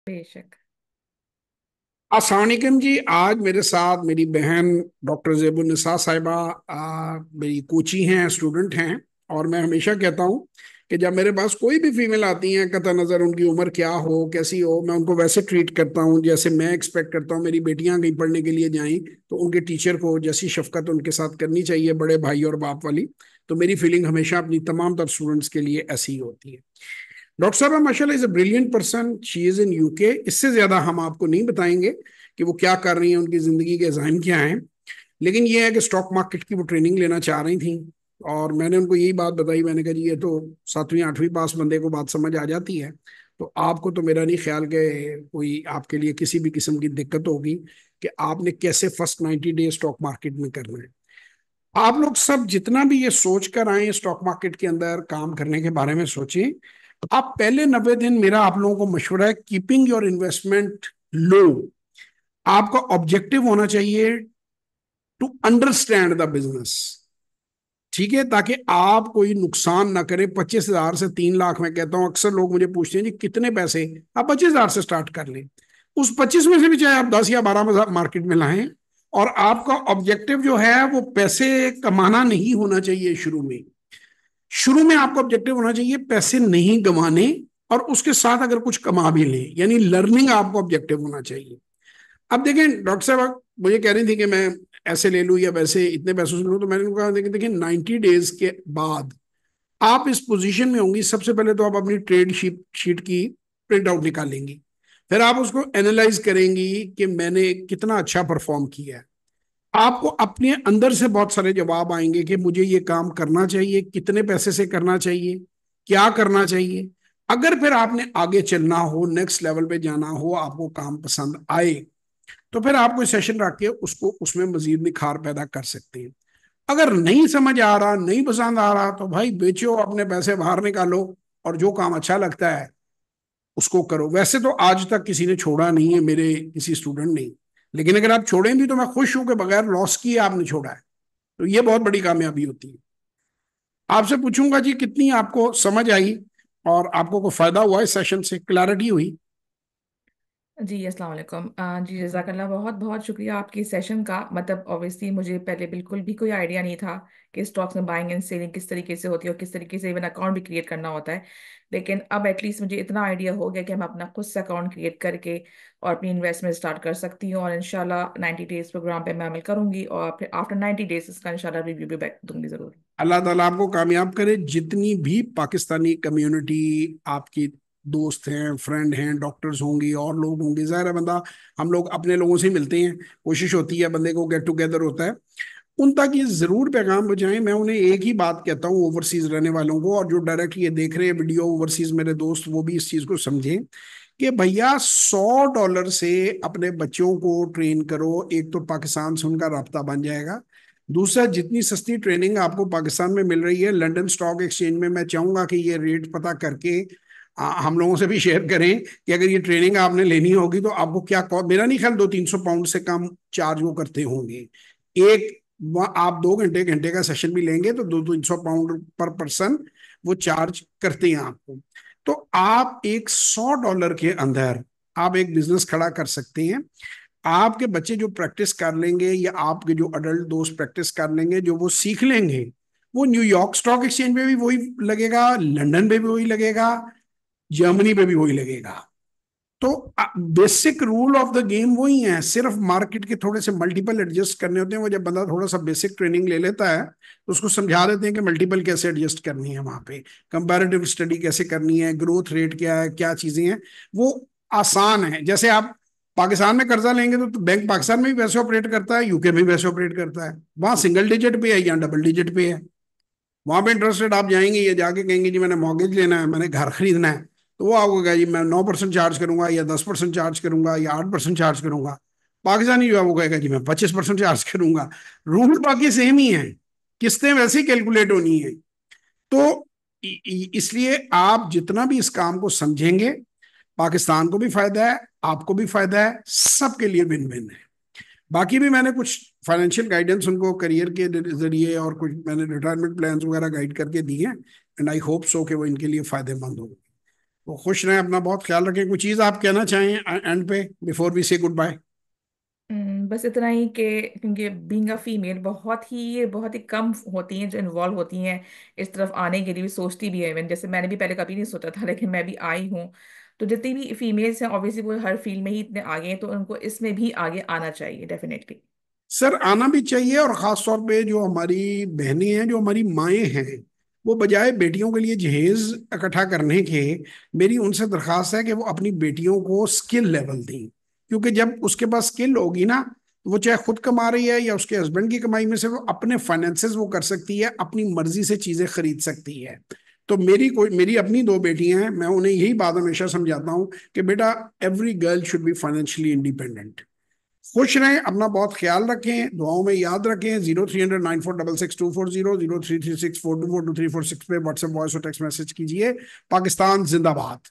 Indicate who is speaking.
Speaker 1: बेशक।
Speaker 2: अस्सलाम वालेकुम जी। आज मेरे साथ मेरी बहन डॉक्टर ज़ेबुन्निसा साहिबा मेरी कोची हैं, स्टूडेंट हैं। और मैं हमेशा कहता हूँ कि जब मेरे पास कोई भी फीमेल आती हैं, कतई नज़र उनकी उम्र क्या हो कैसी हो, मैं उनको वैसे ट्रीट करता हूँ जैसे मैं एक्सपेक्ट करता हूँ मेरी बेटियां कहीं पढ़ने के लिए जाएं तो उनके टीचर को जैसी शफकत उनके साथ करनी चाहिए, बड़े भाई और बाप वाली। तो मेरी फीलिंग हमेशा अपनी तमाम तर स्टूडेंट्स के लिए ऐसी ही होती है। डॉक्टर साहब माशाल्लाह is a brilliant person, she is in UK. इससे ज्यादा हम आपको नहीं बताएंगे कि वो क्या कर रही हैं, उनकी जिंदगी के अज़ाइम क्या हैं। लेकिन ये है कि स्टॉक मार्केट की वो ट्रेनिंग लेना चाह रही थी और मैंने उनको यही बात बताई। मैंने कहा जी ये तो 7वीं 8वीं पास बंदे को बात समझ आ जाती है। तो आपको तो मेरा नहीं ख्याल कि कोई आपके लिए किसी भी किस्म की दिक्कत होगी कि आपने कैसे फर्स्ट 90 डेज स्टॉक मार्केट में करना है। आप लोग सब जितना भी ये सोच कर आए स्टॉक मार्केट के अंदर काम करने के बारे में सोचें। आप पहले 90 दिन, मेरा आप लोगों को मशवरा है, कीपिंग योर इन्वेस्टमेंट लो। आपका ऑब्जेक्टिव होना चाहिए टू अंडरस्टैंड द बिजनेस। ठीक है, ताकि आप कोई नुकसान ना करें। 25,000 से 3 लाख मैं कहता हूं, अक्सर लोग मुझे पूछते हैं जी कितने पैसे। आप 25,000 से स्टार्ट कर लें। उस 25 में से भी चाहे आप 10 या 12 मार्केट में लाएं। और आपका ऑब्जेक्टिव जो है वो पैसे कमाना नहीं होना चाहिए शुरू में। शुरू में आपका ऑब्जेक्टिव होना चाहिए पैसे नहीं गंवाने, और उसके साथ अगर कुछ कमा भी लें, यानी लर्निंग आपका ऑब्जेक्टिव होना चाहिए। अब देखें डॉक्टर साहब मुझे कह रही थी कि मैं ऐसे ले लूं या वैसे इतने पैसों से लूं, तो मैंने उनको कहा देखिए देखिए 90 डेज के बाद आप इस पोजीशन में होंगी। सबसे पहले तो आप अपनी ट्रेड शीट की प्रिंट आउट निकालेंगी। फिर आप उसको एनालाइज करेंगी कि मैंने कितना अच्छा परफॉर्म किया है। आपको अपने अंदर से बहुत सारे जवाब आएंगे कि मुझे ये काम करना चाहिए, कितने पैसे से करना चाहिए, क्या करना चाहिए। अगर फिर आपने आगे चलना हो, नेक्स्ट लेवल पे जाना हो, आपको काम पसंद आए, तो फिर आप कोई सेशन रख के उसको उसमें मजीद निखार पैदा कर सकते हैं। अगर नहीं समझ आ रहा, नहीं पसंद आ रहा, तो भाई बेचो, अपने पैसे बाहर निकालो और जो काम अच्छा लगता है उसको करो। वैसे तो आज तक किसी ने छोड़ा नहीं है, मेरे किसी स्टूडेंट ने। लेकिन अगर आप छोड़ें भी तो मैं खुश हूं कि बगैर लॉस किए आपने छोड़ा है। तो ये बहुत बड़ी कामयाबी होती है। आपसे पूछूंगा जी कितनी आपको समझ आई और आपको कोई फायदा हुआ इस सेशन से, क्लैरिटी हुई।
Speaker 1: जी अस्सलाम वालेकुम। जी जज़ाकल्लाह, बहुत बहुत शुक्रिया आपकी सेशन का। मतलब ऑब्वियसली मुझे पहले बिल्कुल भी कोई आइडिया नहीं था कि स्टॉक्स में बाइंग एंड सेलिंग किस तरीके से होती है और किस तरीके से इवन अकाउंट भी क्रिएट करना होता है। लेकिन अब एटलीस्ट मुझे इतना आइडिया हो गया कि मैं अपना खुद से अकाउंट क्रिएट करके और अपनी इन्वेस्टमेंट स्टार्ट कर सकती हूँ। और इंशाल्लाह 90 डेज प्रोग्राम पे मैं अमल करूंगी और फिर आफ्टर 90 डेज इसका इंशाल्लाह रिव्यू भी बैक दूंगी जरूर।
Speaker 2: अल्लाह ताला आपको कामयाब करे। जितनी भी पाकिस्तानी कम्युनिटी आपकी दोस्त हैं, फ्रेंड हैं, डॉक्टर्स होंगी और लोग होंगे, ज़ाहिर है बंदा, हम लोग अपने लोगों से ही मिलते हैं, कोशिश होती है बंदे को, गेट टुगेदर होता है। उन तक ये जरूर पैगाम पहुंचाएं। मैं उन्हें एक ही बात कहता हूँ ओवरसीज रहने वालों को, और जो डायरेक्ट ये देख रहे हैं वीडियो ओवरसीज मेरे दोस्त, वो भी इस चीज को समझें कि भैया $100 से अपने बच्चों को ट्रेन करो। एक तो पाकिस्तान से उनका राब्ता बन जाएगा। दूसरा, जितनी सस्ती ट्रेनिंग आपको पाकिस्तान में मिल रही है, लंदन स्टॉक एक्सचेंज में, मैं चाहूंगा कि ये रेट पता करके हम लोगों से भी शेयर करें कि अगर ये ट्रेनिंग आपने लेनी होगी तो आपको क्या मेरा नहीं ख्याल 200-300 पाउंड से कम चार्ज वो करते होंगे। एक आप 2 घंटे घंटे का सेशन भी लेंगे तो 200-300 पाउंड पर पर्सन वो चार्ज करते हैं आपको। तो आप एक $100 के अंदर आप एक बिजनेस खड़ा कर सकते हैं। आपके बच्चे जो प्रैक्टिस कर लेंगे या आपके जो अडल्ट दोस्त प्रैक्टिस कर लेंगे, जो वो सीख लेंगे, वो न्यूयॉर्क स्टॉक एक्सचेंज पे भी वही लगेगा, लंदन पे भी वही लगेगा, जर्मनी पे भी वही लगेगा। तो basic rule of the game वही है, सिर्फ मार्केट के थोड़े से मल्टीपल एडजस्ट करने होते हैं। वो जब बंदा थोड़ा सा बेसिक ट्रेनिंग ले लेता है तो उसको समझा देते हैं कि मल्टीपल कैसे एडजस्ट करनी है, वहां पे कंपैरेटिव स्टडी कैसे करनी है, ग्रोथ रेट क्या है, क्या चीजें हैं, वो आसान है। जैसे आप पाकिस्तान में कर्जा लेंगे तो बैंक पाकिस्तान में भी वैसे ऑपरेट करता है, यूके में भी वैसे ऑपरेट करता है। वहां सिंगल डिजिट पे है, यहाँ डबल डिजिट पे है। वहां पे इंटरेस्ट रेट आप जाएंगे, ये जाके कहेंगे जी मैंने मॉर्गेज लेना है, मैंने घर खरीदना है, तो वो आपको कहेगा जी मैं 9% चार्ज करूंगा या 10% चार्ज करूंगा या 8% चार्ज करूंगा। पाकिस्तानी जो है वो कहेगा जी मैं 25% चार्ज करूंगा। रूल बाकी सेम ही है, किस्तें वैसे ही कैलकुलेट होनी है। तो इसलिए आप जितना भी इस काम को समझेंगे, पाकिस्तान को भी फायदा है, आपको भी फायदा है, सबके लिए विन विन है। बाकी भी मैंने कुछ फाइनेंशियल गाइडेंस उनको करियर के जरिए और कुछ मैंने रिटायरमेंट प्लान्स वगैरह गाइड करके दिए हैं, एंड आई होप सो कि वो इनके लिए फायदेमंद हो। वो खुश रहें, अपना बहुत ख्याल रखें। कोई चीज़ आप कहना चाहें एंड पे बिफोर वी से गुड बाय?
Speaker 1: बस इतना ही कि क्योंकि बीइंग अ फीमेल बहुत ही कम होती हैं जो इन्वॉल्व होती हैं इस तरफ आने के लिए, भी सोचती भी है। इवन जैसे मैंने भी पहले कभी नहीं सोचा था, लेकिन मैं भी आई हूँ। तो जितनी भी फीमेल्स हैं ऑब्वियसली वो हर फील्ड में ही इतने आगे हैं, तो उनको इसमें भी आगे आना चाहिए डेफिनेटली।
Speaker 2: सर आना भी चाहिए, और खास तौर पे जो हमारी बहनें हैं, जो हमारी माएँ हैं, वो बजाय बेटियों के लिए जहेज इकट्ठा करने के, मेरी उनसे दरखास्त है कि वो अपनी बेटियों को स्किल लेवल दें। क्योंकि जब उसके पास स्किल होगी ना, वो चाहे खुद कमा रही है या उसके हस्बैंड की कमाई में से, वो अपने फाइनेंसेस वो कर सकती है, अपनी मर्जी से चीजें खरीद सकती है। तो मेरी अपनी दो बेटियां हैं, मैं उन्हें यही बात हमेशा समझाता हूँ कि बेटा, every girl should be financially independent. खुश रहें, अपना बहुत ख्याल रखें, दुआओं में याद रखें। 0309466240, 0336424234 6 पे व्हाट्सएप वॉइस और टेक्स्ट मैसेज कीजिए। पाकिस्तान जिंदाबाद।